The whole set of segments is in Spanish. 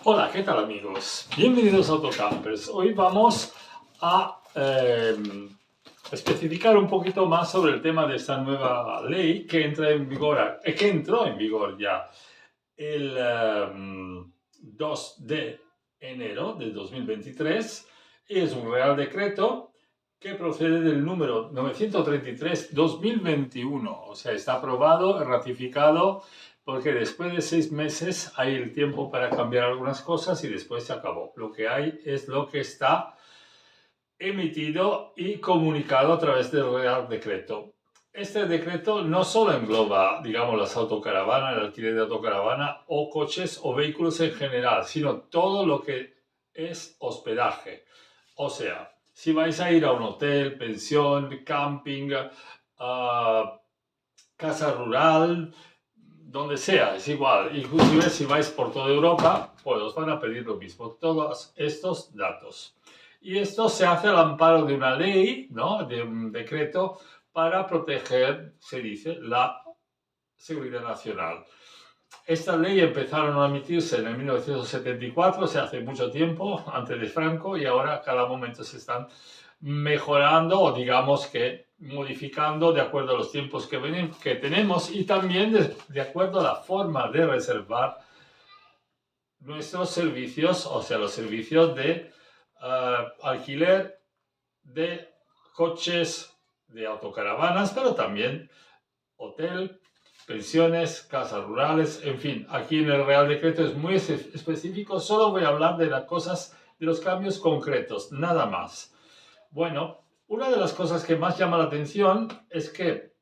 Hola, ¿qué tal amigos? Bienvenidos a Autocampers. Hoy vamos a especificar un poquito más sobre el tema de esta nueva ley que entró en vigor ya el 2 de enero de 2023. Es un Real Decreto que procede del número 933/2021. O sea, está aprobado, ratificado, porque después de 6 meses hay el tiempo para cambiar algunas cosas y después se acabó. Lo que hay es lo que está emitido y comunicado a través del Real Decreto. Este decreto no solo engloba, digamos, las autocaravanas, el alquiler de autocaravana o coches o vehículos en general, sino todo lo que es hospedaje. O sea, si vais a ir a un hotel, pensión, camping, casa rural, donde sea, es igual. Inclusive si vais por toda Europa, pues os van a pedir lo mismo, todos estos datos. Y esto se hace al amparo de una ley, ¿no? De un decreto para proteger, se dice, la seguridad nacional. Esta ley empezaron a emitirse en el 1974, o sea, hace mucho tiempo, antes de Franco, y ahora cada momento se están mejorando o digamos que modificando de acuerdo a los tiempos que tenemos y también de acuerdo a la forma de reservar nuestros servicios, o sea, los servicios de alquiler de coches, de autocaravanas, pero también hotel, pensiones, casas rurales, en fin, aquí en el Real Decreto es muy específico, solo voy a hablar de las cosas, de los cambios concretos, nada más. Bueno, una de las cosas que más llama la atención es que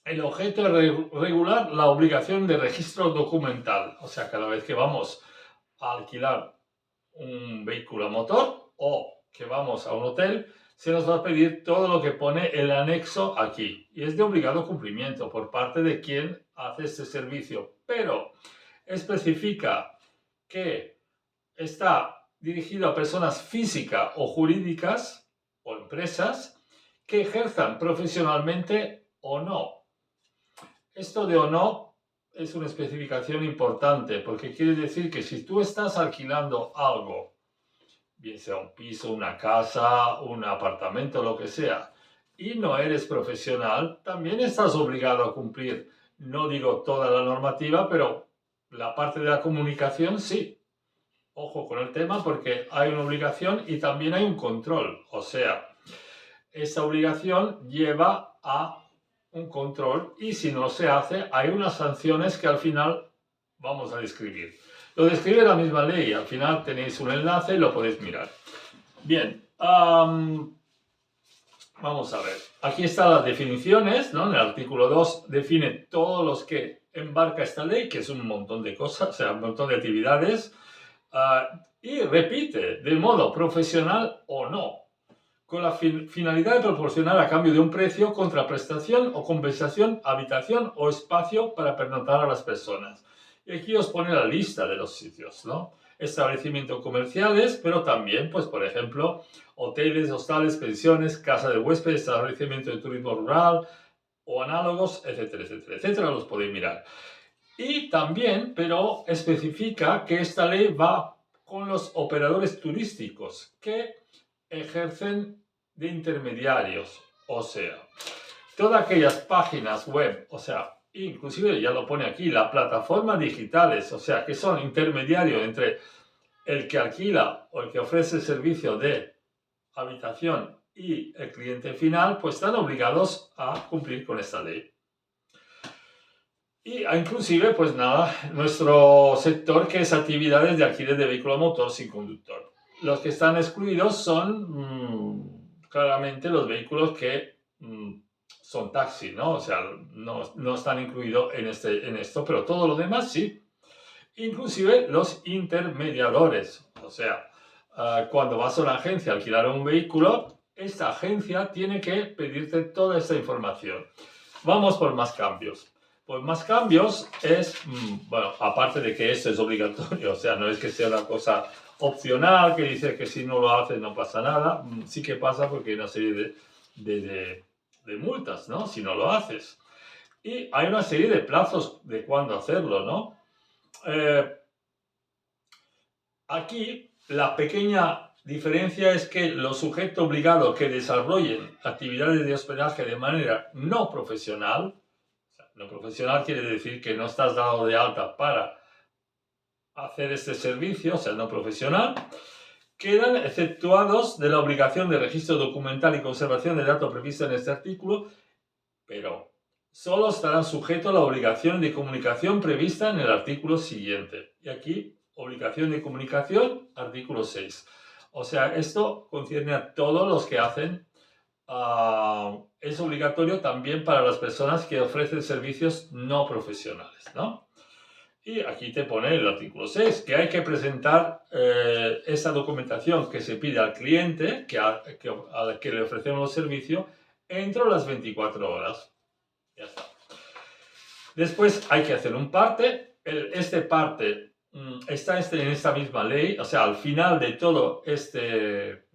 el objeto es regular la obligación de registro documental, o sea, cada vez que vamos a alquilar un vehículo a motor o que vamos a un hotel, se nos va a pedir todo lo que pone el anexo aquí. Y es de obligado cumplimiento por parte de quien hace este servicio. Pero especifica que está dirigido a personas físicas o jurídicas o empresas que ejerzan profesionalmente o no. Esto de o no es una especificación importante porque quiere decir que si tú estás alquilando algo, bien sea un piso, una casa, un apartamento, lo que sea, y no eres profesional, también estás obligado a cumplir, no digo toda la normativa, pero la parte de la comunicación sí. Ojo con el tema porque hay una obligación y también hay un control. O sea, esa obligación lleva a un control y si no se hace hay unas sanciones que al final vamos a describir. Lo describe la misma ley, al final tenéis un enlace y lo podéis mirar. Bien, vamos a ver. Aquí están las definiciones, ¿no? En el artículo 2 define todos los que embarca esta ley, que es un montón de cosas, o sea, un montón de actividades, y repite, de modo profesional o no, con la finalidad de proporcionar a cambio de un precio, contraprestación o compensación, habitación o espacio para pernoctar a las personas. Y aquí os pone la lista de los sitios, ¿no? Establecimientos comerciales, pero también, pues, por ejemplo, hoteles, hostales, pensiones, casa de huéspedes, establecimiento de turismo rural o análogos, etcétera, etcétera, etcétera, los podéis mirar. Y también, pero especifica que esta ley va con los operadores turísticos que ejercen de intermediarios, o sea, todas aquellas páginas web, o sea, inclusive ya lo pone aquí, las plataformas digitales, o sea, que son intermediarios entre el que alquila o el que ofrece el servicio de habitación y el cliente final, pues están obligados a cumplir con esta ley. Y inclusive, pues nada, nuestro sector que es actividades de alquiler de vehículo motor sin conductor. Los que están excluidos son claramente los vehículos que son taxi, ¿no? O sea, no están incluidos en esto, pero todo lo demás sí. Inclusive los intermediadores, o sea, cuando vas a una agencia a alquilar un vehículo, esta agencia tiene que pedirte toda esta información. Vamos por más cambios. Pues más cambios es, bueno, aparte de que esto es obligatorio, o sea, no es que sea una cosa opcional, que dice que si no lo haces no pasa nada, sí que pasa porque hay una serie de multas, ¿no? Si no lo haces. Y hay una serie de plazos de cuándo hacerlo, ¿no? Aquí la pequeña diferencia es que los sujetos obligados que desarrollen actividades de hospedaje de manera no profesional, o sea, no profesional quiere decir que no estás dado de alta para hacer este servicio, o sea, no profesional, quedan exceptuados de la obligación de registro documental y conservación de datos previsto en este artículo, pero solo estarán sujetos a la obligación de comunicación prevista en el artículo siguiente. Y aquí, obligación de comunicación, artículo 6. O sea, esto concierne a todos los que hacen. Es obligatorio también para las personas que ofrecen servicios no profesionales, ¿no? Y aquí te pone el artículo 6, que hay que presentar esa documentación que se pide al cliente, al que le ofrecemos los servicios, dentro de las 24 horas. Ya está. Después hay que hacer un parte. Este parte está en esta misma ley, o sea, al final de todo este,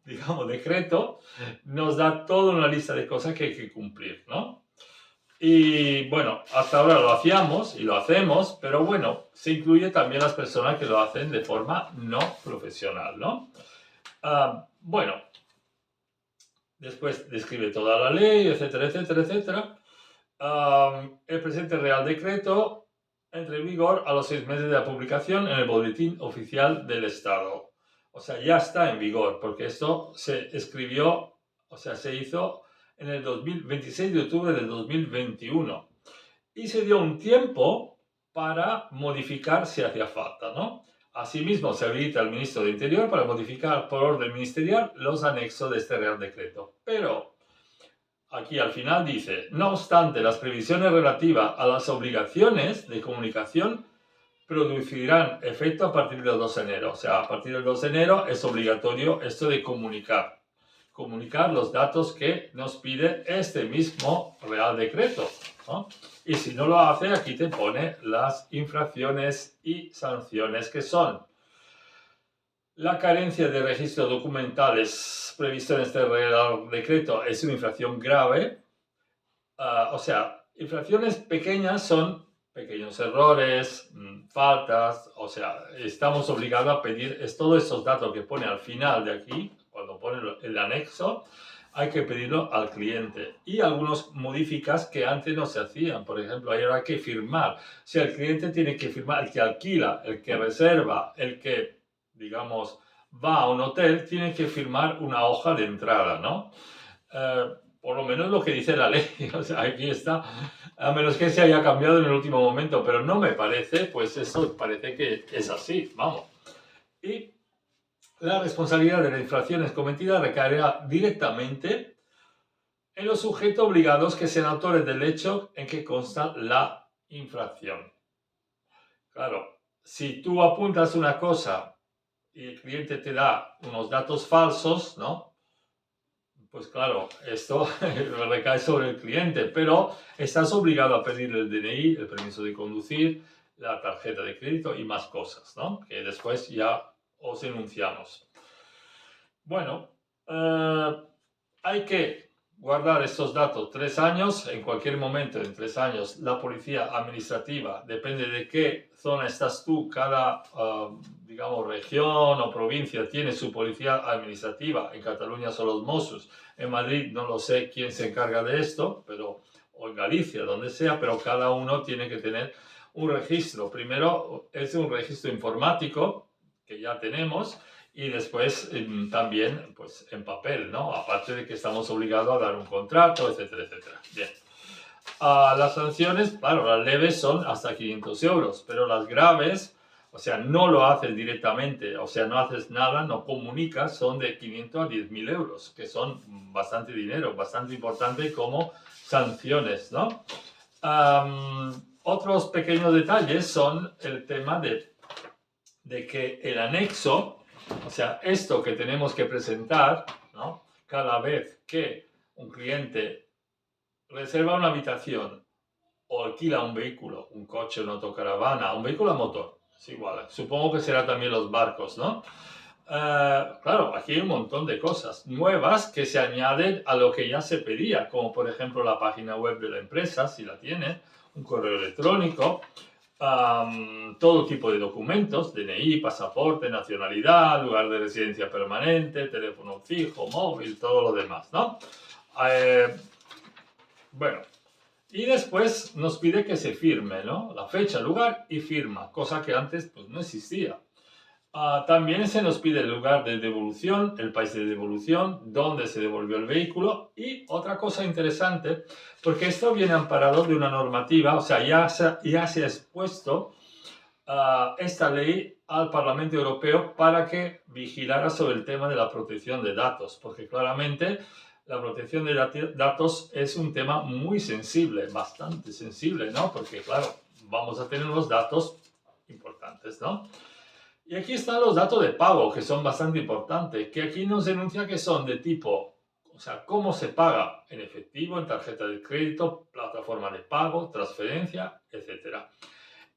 digamos, decreto, nos da toda una lista de cosas que hay que cumplir, ¿no? Y bueno, hasta ahora lo hacíamos y lo hacemos, pero bueno, se incluye también las personas que lo hacen de forma no profesional, ¿no? Bueno, después describe toda la ley, etcétera, etcétera, etcétera. El presente Real Decreto entra en vigor a los 6 meses de la publicación en el Boletín Oficial del Estado. O sea, ya está en vigor, porque esto se escribió, o sea, se hizo en el 26 de octubre del 2021. Y se dio un tiempo para modificar si hacía falta, ¿no? Asimismo, se habilita al ministro de Interior para modificar por orden ministerial los anexos de este Real Decreto. Pero aquí al final dice, no obstante, las previsiones relativas a las obligaciones de comunicación producirán efecto a partir del 2 de enero. O sea, a partir del 2 de enero es obligatorio esto de comunicar los datos que nos pide este mismo Real Decreto, ¿no? Y si no lo hace, aquí te pone las infracciones y sanciones que son la carencia de registros documentales previsto en este Real Decreto es una infracción grave. O sea, infracciones pequeñas son pequeños errores, faltas, o sea, estamos obligados a pedir todos estos datos que pone al final de aquí, cuando pone el anexo, hay que pedirlo al cliente. Y algunos modificas que antes no se hacían. Por ejemplo, ahora hay que firmar. Si el cliente tiene que firmar, el que alquila, el que reserva, el que, digamos, va a un hotel, tiene que firmar una hoja de entrada, ¿no? Por lo menos lo que dice la ley. O sea, aquí está. A menos que se haya cambiado en el último momento, pero no me parece, pues eso parece que es así, vamos. Y la responsabilidad de las infracciones cometidas recaerá directamente en los sujetos obligados que sean autores del hecho en que consta la infracción. Claro, si tú apuntas una cosa y el cliente te da unos datos falsos, ¿no? Pues claro, esto recae sobre el cliente, pero estás obligado a pedir el DNI, el permiso de conducir, la tarjeta de crédito y más cosas, ¿no? Que después ya os enunciamos. Bueno, hay que guardar estos datos 3 años, en cualquier momento en 3 años la policía administrativa, depende de qué zona estás tú, cada, digamos, región o provincia tiene su policía administrativa, en Cataluña son los Mossos, en Madrid no lo sé quién se encarga de esto, pero, o en Galicia, donde sea, pero cada uno tiene que tener un registro. Primero es un registro informático, que ya tenemos, y después también pues, en papel, ¿no? Aparte de que estamos obligados a dar un contrato, etcétera, etcétera. Bien. Las sanciones, claro, las leves son hasta 500 euros, pero las graves, o sea, no lo haces directamente, o sea, no haces nada, no comunicas, son de 500 a 10.000 euros, que son bastante dinero, bastante importante como sanciones, ¿no? Otros pequeños detalles son el tema de que el anexo, o sea, esto que tenemos que presentar, ¿no? Cada vez que un cliente reserva una habitación o alquila un vehículo, un coche, una autocaravana, un vehículo a motor, es igual, supongo que será también los barcos, ¿no? Claro, aquí hay un montón de cosas nuevas que se añaden a lo que ya se pedía, como por ejemplo la página web de la empresa, si la tiene, un correo electrónico, todo tipo de documentos, DNI, pasaporte, nacionalidad, lugar de residencia permanente, teléfono fijo, móvil, todo lo demás, ¿no? Bueno, y después nos pide que se firme, ¿no? La fecha, lugar y firma, cosa que antes pues, no existía. También se nos pide el lugar de devolución, el país de devolución, dónde se devolvió el vehículo y otra cosa interesante, porque esto viene amparado de una normativa, o sea, ya se ha expuesto esta ley al Parlamento Europeo para que vigilara sobre el tema de la protección de datos, porque claramente la protección de datos es un tema muy sensible, bastante sensible, ¿no? Porque claro, vamos a tener unos datos importantes, ¿no? Y aquí están los datos de pago, que son bastante importantes, que aquí nos denuncia que son de tipo, o sea, cómo se paga en efectivo, en tarjeta de crédito, plataforma de pago, transferencia, etc.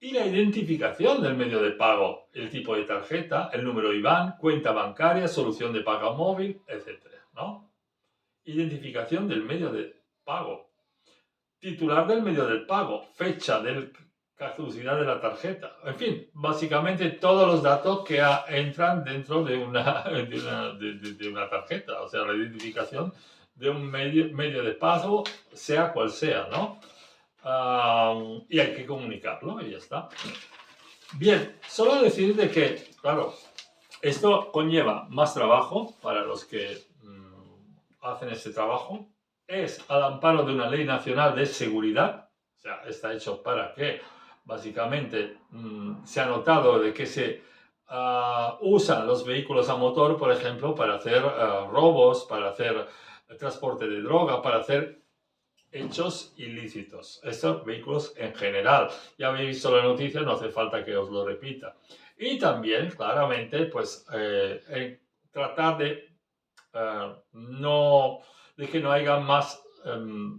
Y la identificación del medio de pago, el tipo de tarjeta, el número IBAN, cuenta bancaria, solución de pago móvil, etc. ¿no? Identificación del medio de pago, titular del medio de pago, fecha de caducidad de la tarjeta, en fin, básicamente todos los datos que entran dentro de una tarjeta, o sea, la identificación de un medio de pago, sea cual sea, ¿no? Y hay que comunicarlo y ya está. Bien, solo decir de que, claro, esto conlleva más trabajo para los que hacen este trabajo. Es al amparo de una ley nacional de seguridad, o sea, está hecho para que básicamente se ha notado de que se usan los vehículos a motor, por ejemplo, para hacer robos, para hacer transporte de droga, para hacer hechos ilícitos. Estos vehículos en general. Ya habéis visto la noticia, no hace falta que os lo repita. Y también, claramente, pues tratar de que no haya más,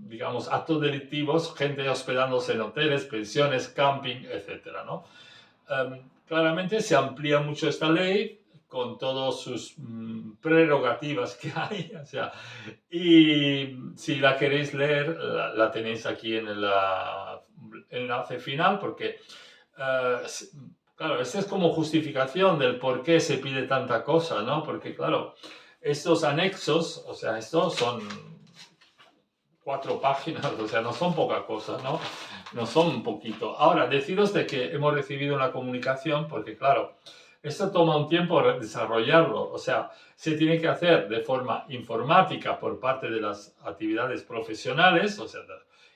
digamos, actos delictivos, gente hospedándose en hoteles, pensiones, camping, etcétera, ¿no? Claramente se amplía mucho esta ley con todas sus prerrogativas que hay, o sea, y si la queréis leer, la tenéis aquí en el enlace final, porque, claro, esta es como justificación del por qué se pide tanta cosa, ¿no? Porque, claro, estos anexos, o sea, estos son 4 páginas, o sea, no son poca cosa, ¿no? No son un poquito. Ahora, deciros de que hemos recibido una comunicación, porque, claro, esto toma un tiempo desarrollarlo, o sea, se tiene que hacer de forma informática por parte de las actividades profesionales, o sea,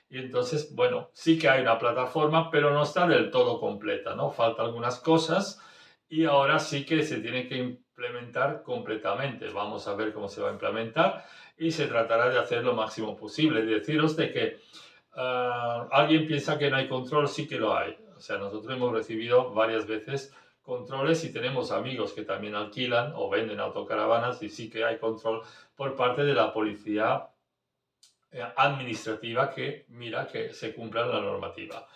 y entonces, bueno, sí que hay una plataforma, pero no está del todo completa, ¿no? Faltan algunas cosas y ahora sí que se tiene que implementar completamente. Vamos a ver cómo se va a implementar y se tratará de hacer lo máximo posible. Deciros de que alguien piensa que no hay control, sí que lo hay. O sea, nosotros hemos recibido varias veces controles y tenemos amigos que también alquilan o venden autocaravanas y sí que hay control por parte de la policía administrativa que mira que se cumpla la normativa.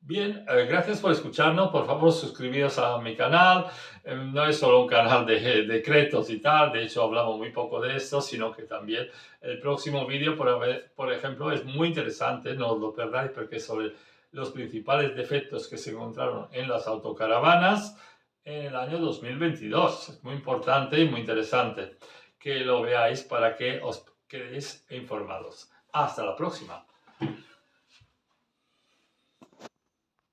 Bien, gracias por escucharnos. Por favor, suscribíos a mi canal. No es solo un canal de decretos y tal. De hecho, hablamos muy poco de esto, sino que también el próximo vídeo, por ejemplo, es muy interesante. No os lo perdáis porque es sobre los principales defectos que se encontraron en las autocaravanas en el año 2022. Es muy importante y muy interesante que lo veáis para que os quedéis informados. Hasta la próxima.